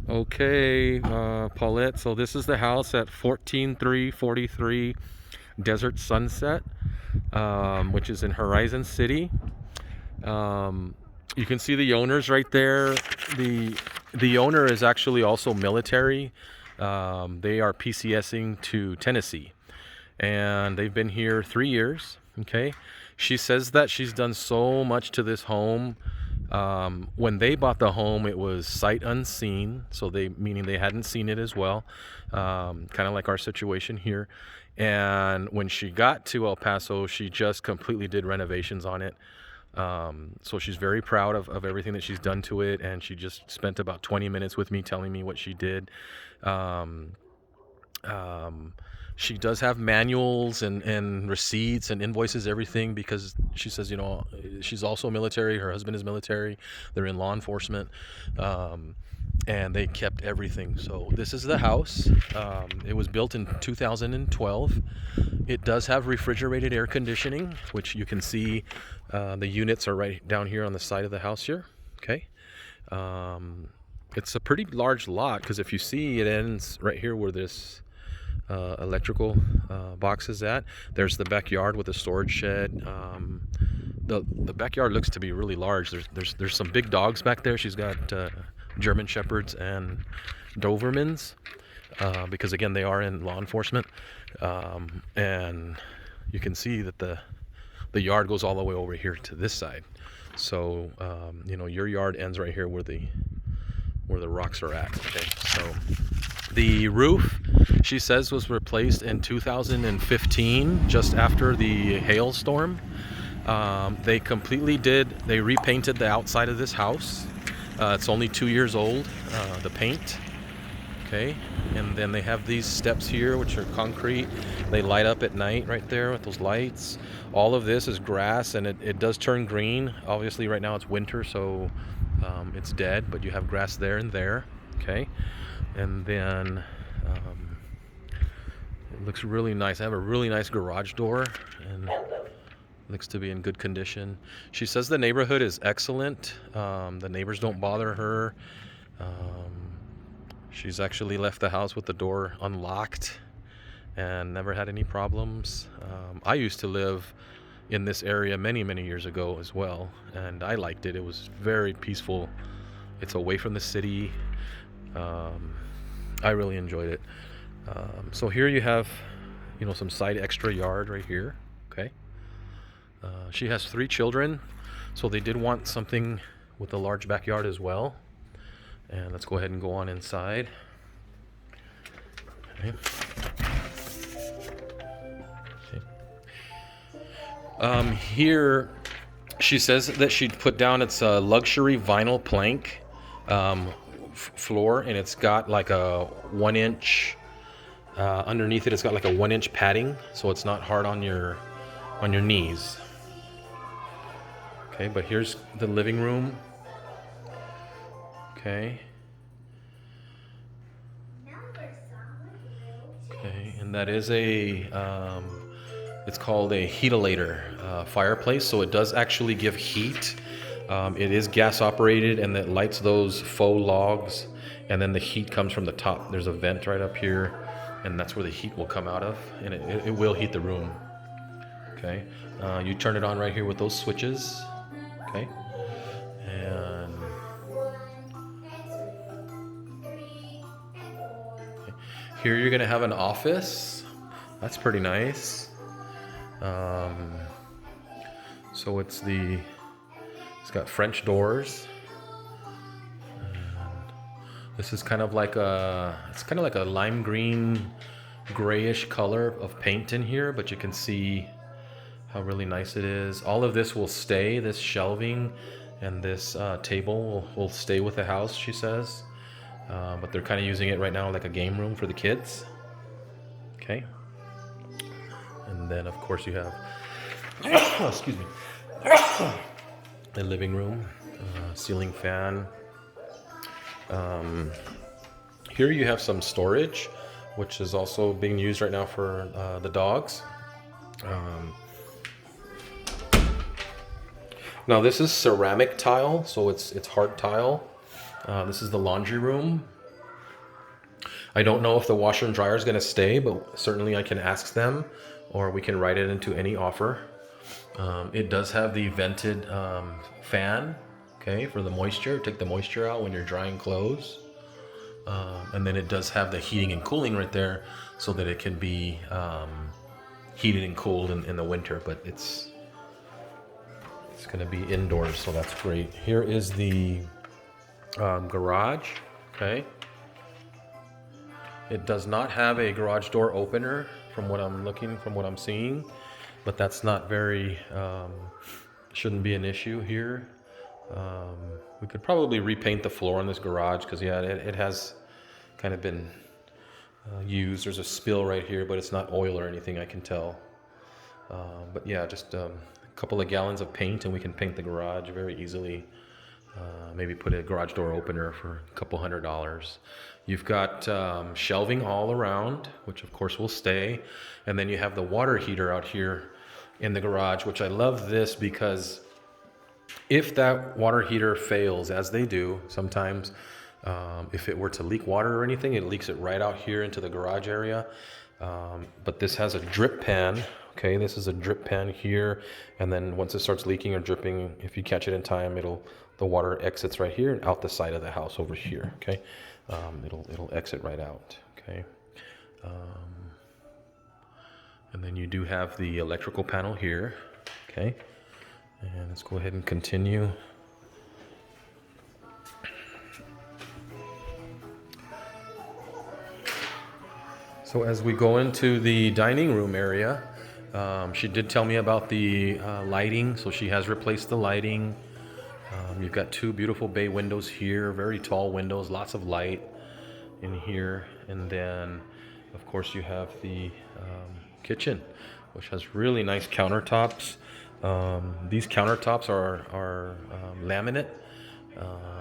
Okay, Paulette, so this is the house at 14343 Desert Sunset, which is in Horizon City. Um, you can see the owners right there. The the owner is actually also military. They are PCSing to Tennessee, and they've been here 3 years. Okay, she says that she's done so much to this home. When they bought the home, it was sight unseen, so they meaning they hadn't seen it as well, kind of like our situation here. And when she got to El Paso, she just completely did renovations on it. So she's very proud of everything that she's done to it, and she just spent about 20 minutes with me telling me what she did. Um, um, she does have manuals and receipts and invoices, everything, because she says, she's also military. Her husband is military. They're in law enforcement. And they kept everything. So this is the house. It was built in 2012. It does have refrigerated air conditioning, which you can see. The units are right down here on the side of the house here. Okay. It's a pretty large lot, because if you see, it ends right here where this electrical box is at. There's the backyard with a storage shed. The backyard looks to be really large. There's some big dogs back there. She's got German Shepherds and Dobermans, because again they are in law enforcement. And you can see that the yard goes all the way over here to this side. So your yard ends right here where the rocks are at. Okay, so the roof, she says, was replaced in 2015, just after the hailstorm. They repainted the outside of this house. It's only 2 years old, the paint. Okay, and then they have these steps here, which are concrete. They light up at night right there with those lights. All of this is grass, and it does turn green. Obviously right now it's winter, so it's dead, but you have grass there and there. Okay, and then it looks really nice. I have a really nice garage door, and looks to be in good condition. She says the neighborhood is excellent. The neighbors don't bother her. She's actually left the house with the door unlocked and never had any problems. I used to live in this area many, many years ago as well, and I liked it. It was very peaceful. It's away from the city. I really enjoyed it. So here you have, some side extra yard right here. Okay. She has 3 children, so they did want something with a large backyard as well. And let's go ahead and go on inside. Okay. Here, she says that she'd put down, it's a luxury vinyl plank floor, and it's got like a 1-inch underneath it. It's got like a 1-inch padding, so it's not hard on your knees. Okay, but here's the living room. Okay. Okay, and that is it's called a heatilator fireplace, so it does actually give heat. It is gas operated, and it lights those faux logs, and then the heat comes from the top. There's a vent right up here, and that's where the heat will come out of, and it will heat the room. Okay, you turn it on right here with those switches. Okay, and here you're gonna have an office. That's pretty nice. So it's got French doors. And this is kind of like a lime green, grayish color of paint in here, but you can see how really nice it is. All of this will stay. This shelving and this table will stay with the house, she says. But they're kind of using it right now like a game room for the kids. Okay. And then, of course, you have excuse me, the living room, ceiling fan. Here you have some storage, which is also being used right now for the dogs. Now this is ceramic tile, so it's hard tile. This is the laundry room. I don't know if the washer and dryer is going to stay, but certainly I can ask them, or we can write it into any offer. It does have the vented fan, okay, for the moisture. Take the moisture out when you're drying clothes. And then it does have the heating and cooling right there so that it can be heated and cooled in the winter, but it's going to be indoors, so that's great. Here is the garage, okay. It does not have a garage door opener from what I'm seeing, but that's not very, shouldn't be an issue here. We could probably repaint the floor in this garage because, yeah, it has kind of been used. There's a spill right here, but it's not oil or anything, I can tell. But yeah, just a couple of gallons of paint and we can paint the garage very easily. Maybe put a garage door opener for a couple $100. You've got shelving all around, which of course will stay. And then you have the water heater out here in the garage, which I love this because if that water heater fails, as they do sometimes, if it were to leak water or anything, it leaks it right out here into the garage area. But this has a drip pan. Okay, this is a drip pan here, and then once it starts leaking or dripping, if you catch it in time, the water exits right here and out the side of the house over here. Okay, it'll exit right out. Okay, and then you do have the electrical panel here. Okay, and let's go ahead and continue. So as we go into the dining room area, she did tell me about the lighting, so she has replaced the lighting. You've got two beautiful bay windows here, very tall windows, lots of light in here. And then, of course, you have the kitchen, which has really nice countertops. These countertops are laminate,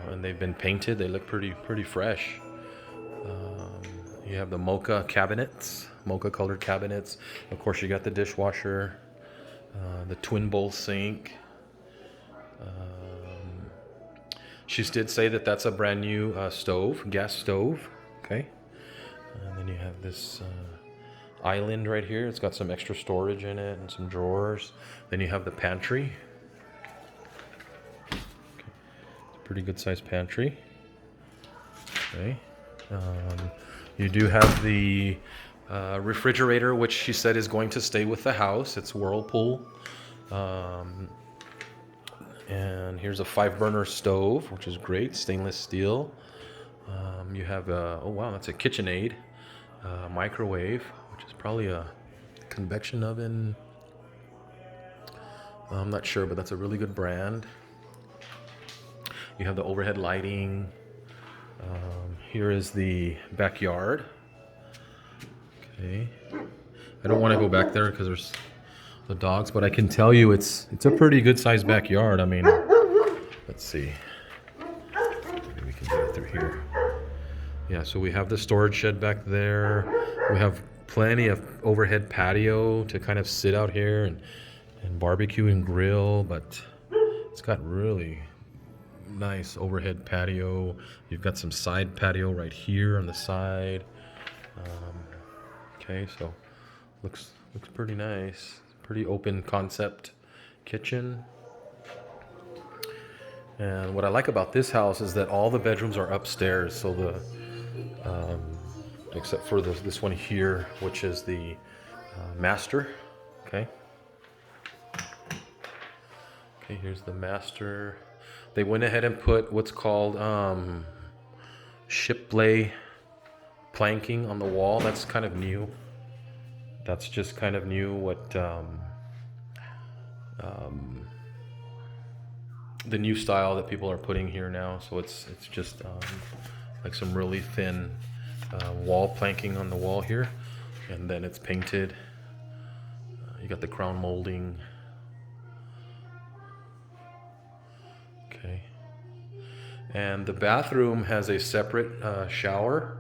and they've been painted. They look pretty fresh. You have the mocha cabinets, mocha colored cabinets. Of course, you got the dishwasher, the twin bowl sink. She did say that that's a brand new stove, gas stove. Okay. And then you have this island right here. It's got some extra storage in it and some drawers. Then you have the pantry. Okay. It's a pretty good sized pantry. Okay. You do have the refrigerator, which she said is going to stay with the house. It's Whirlpool. And here's a 5-burner stove, which is great, stainless steel. You have oh wow, that's a KitchenAid microwave, which is probably a convection oven. I'm not sure, but that's a really good brand. You have the overhead lighting. Here is the backyard. Okay, I don't want to go back there because there's the dogs, but I can tell you it's a pretty good sized backyard. I mean, let's see, maybe we can get it through here. Yeah, so we have the storage shed back there. We have plenty of overhead patio to kind of sit out here and barbecue and grill, but it's got really nice overhead patio. You've got some side patio right here on the side. Okay, so looks pretty nice. Pretty open concept kitchen. And what I like about this house is that all the bedrooms are upstairs. So the except for this one here, which is the master. Okay. Okay, here's the master. They went ahead and put what's called shipley planking on the wall. That's kind of new. That's just kind of new. What the new style that people are putting here now. So it's just like some really thin wall planking on the wall here, and then it's painted. You got the crown molding. Okay. And the bathroom has a separate shower,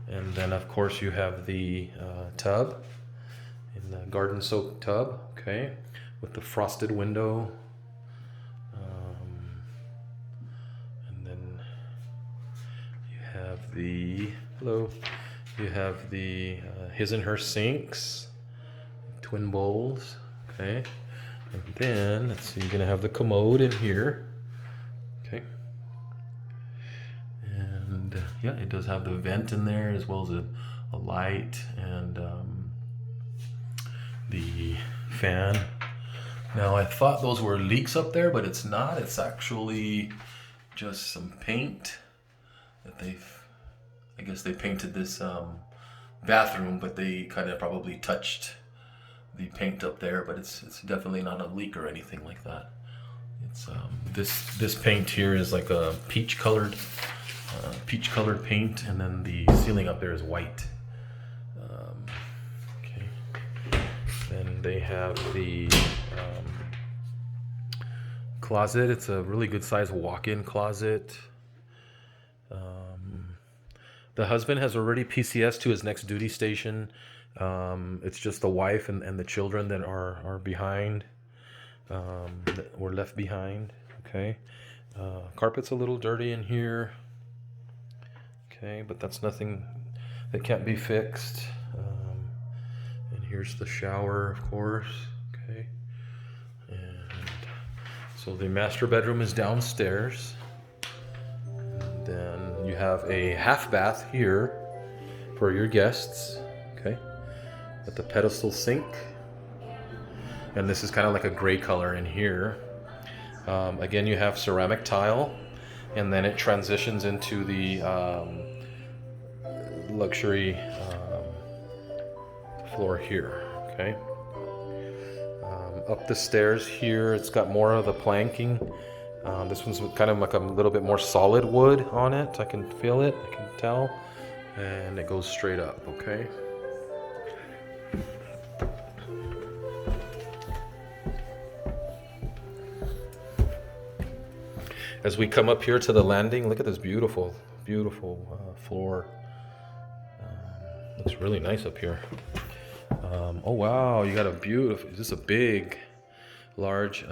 and then of course you have the tub in the garden soaked tub. Okay, with the frosted window, and then have the, hello, you have the his and her sinks, twin bowls, okay. And then, let's see, you're gonna have the commode in here, okay. And yeah, it does have the vent in there as well as a light and the fan. Now I thought those were leaks up there, but it's not. It's actually just some paint that I guess they painted this bathroom, but they kind of probably touched the paint up there, but it's definitely not a leak or anything like that. It's this paint here is like a peach colored paint, and then the ceiling up there is white. Okay. Then they have the closet. It's a really good size walk-in closet. The husband has already PCS to his next duty station. It's just the wife and the children that are behind, that were left behind. Okay. Carpet's a little dirty in here. Okay, but that's nothing that can't be fixed. And here's the shower, of course. Okay. And so the master bedroom is downstairs. And then you have a half bath here for your guests. Okay. At the pedestal sink. And this is kind of like a gray color in here. Again, you have ceramic tile, and then it transitions into the luxury floor here. Okay. Up the stairs here, it's got more of the planking. This one's kind of like a little bit more solid wood on it. I can feel it, I can tell. And it goes straight up, okay? As we come up here to the landing, look at this beautiful, beautiful floor. Looks really nice up here. Oh wow, you got a beautiful, this is a big, large,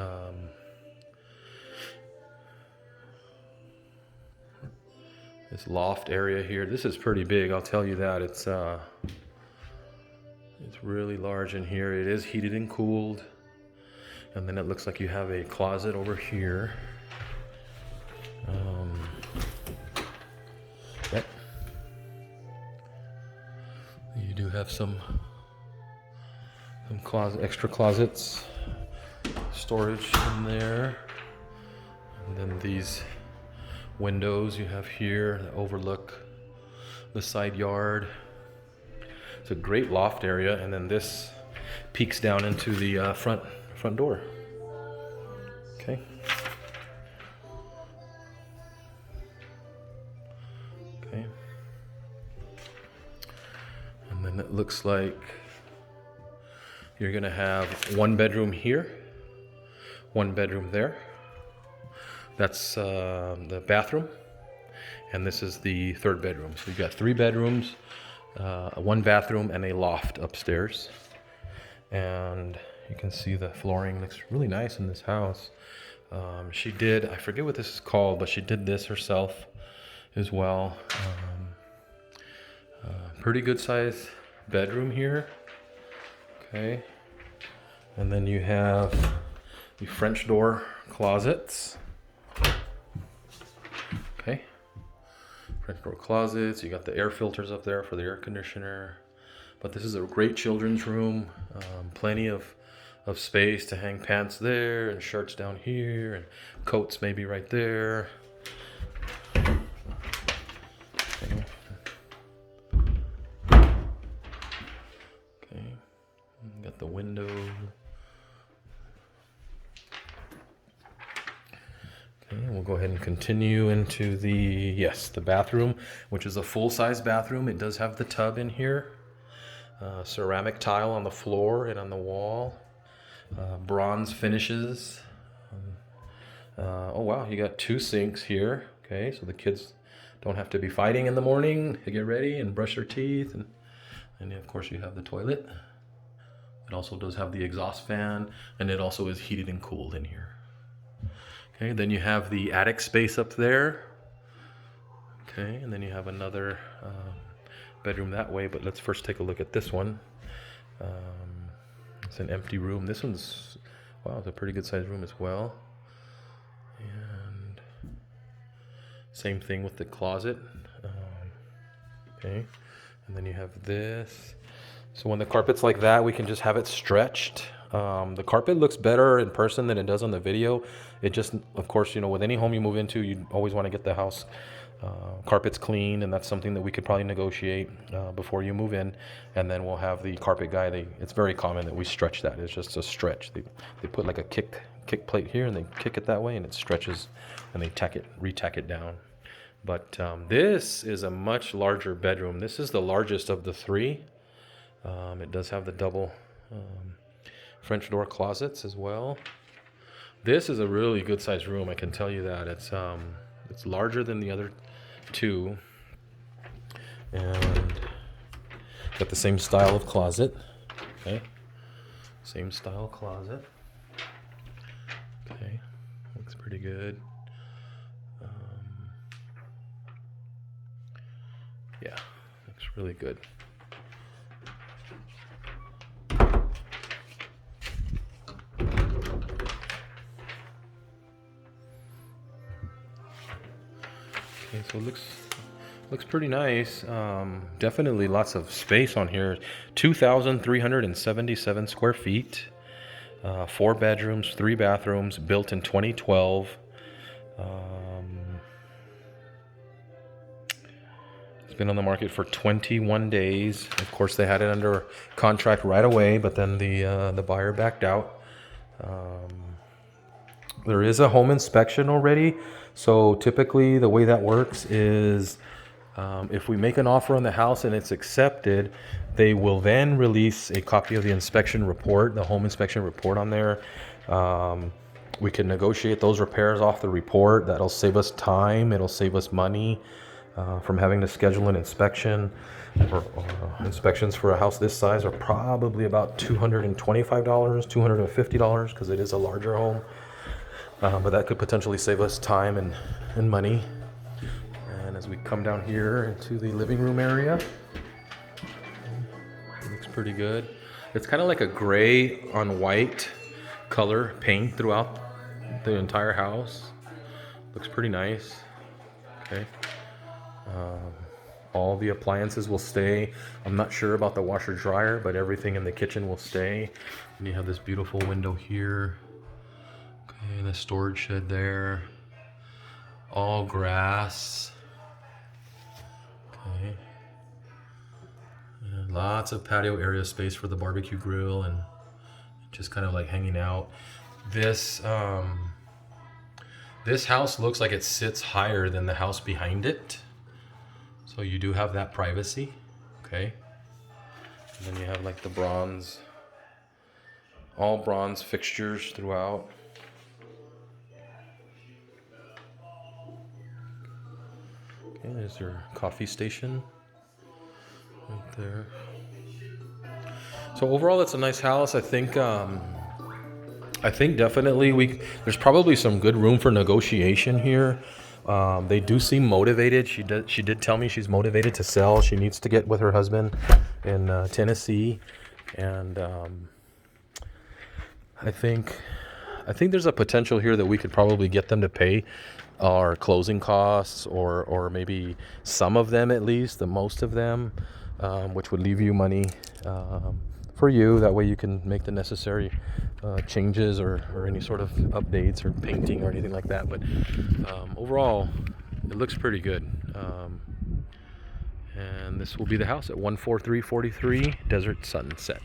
this loft area here. This is pretty big, I'll tell you that. It's really large in here. It is heated and cooled. And then it looks like you have a closet over here. Yep. You do have some extra closets, storage in there, and then these windows you have here that overlook the side yard. It's a great loft area, and then this peeks down into the front door. Okay. Okay. And then it looks like you're gonna have one bedroom here, one bedroom there. That's the bathroom, and this is the third bedroom. So you've got 3 bedrooms, one bathroom, and a loft upstairs. And you can see the flooring looks really nice in this house. She did, I forget what this is called, but she did this herself as well. Pretty good size bedroom here. Okay. And then you have the French door closets. Okay. French door closets. You got the air filters up there for the air conditioner. But this is a great children's room. Plenty of space to hang pants there and shirts down here and coats maybe right there. Okay. Got the window. Okay, we'll go ahead and continue into the bathroom, which is a full-size bathroom. It does have the tub in here. Ceramic tile on the floor and on the wall. Bronze finishes. Oh wow, you got 2 sinks here. Okay, so the kids don't have to be fighting in the morning to get ready and brush their teeth. And of course you have the toilet. It also does have the exhaust fan, and it also is heated and cooled in here. Okay, then you have the attic space up there. Okay, and then you have another bedroom that way, but let's first take a look at this one. It's an empty room. This one's, wow, it's a pretty good sized room as well. And same thing with the closet. Okay, and then you have this. So when the carpet's like that, we can just have it stretched. The carpet looks better in person than it does on the video. It just, of course, you know, with any home you move into, you always want to get the house carpets clean, and that's something that we could probably negotiate before you move in. And then we'll have the carpet guy. It's very common that we stretch that. It's just a stretch. They put like a kick plate here, and they kick it that way, and it stretches, and they retack it down. But this is a much larger bedroom. This is the largest of the three. It does have the double French door closets as well. This is a really good sized room, I can tell you that. It's larger than the other two, and got the same style of closet. Okay, same style closet. Okay, looks pretty good. Yeah, looks really good. Okay, so it looks pretty nice. Definitely lots of space on here. 2,377 square feet. 4 bedrooms, 3 bathrooms, built in 2012. It's been on the market for 21 days. Of course, they had it under contract right away, but then the buyer backed out. There is a home inspection already. So typically the way that works is if we make an offer on the house and it's accepted, they will then release a copy of the inspection report, the home inspection report on there. We can negotiate those repairs off the report. That'll save us time. It'll save us money from having to schedule an inspection. Inspections for a house this size are probably about $225, $250 because it is a larger home. But that could potentially save us time and money. And as we come down here into the living room area, it looks pretty good. It's kind of like a gray on white color paint throughout the entire house. Looks pretty nice. Okay. All the appliances will stay. I'm not sure about the washer dryer, but everything in the kitchen will stay. And you have this beautiful window here. Okay, the storage shed there. All grass. Okay. And lots of patio area space for the barbecue grill and just kind of like hanging out. This house looks like it sits higher than the house behind it. So you do have that privacy. Okay. And then you have like the bronze, all bronze fixtures throughout. Okay, there's your coffee station right there. So overall, it's a nice house. I think definitely there's probably some good room for negotiation here. They do seem motivated. She did tell me she's motivated to sell. She needs to get with her husband in Tennessee, and I think there's a potential here that we could probably get them to pay our closing costs, or maybe some of them at least, the most of them, which would leave you money for you. That way you can make the necessary changes or any sort of updates or painting or anything like that. But overall, it looks pretty good. And this will be the house at 14343 Desert Sunset.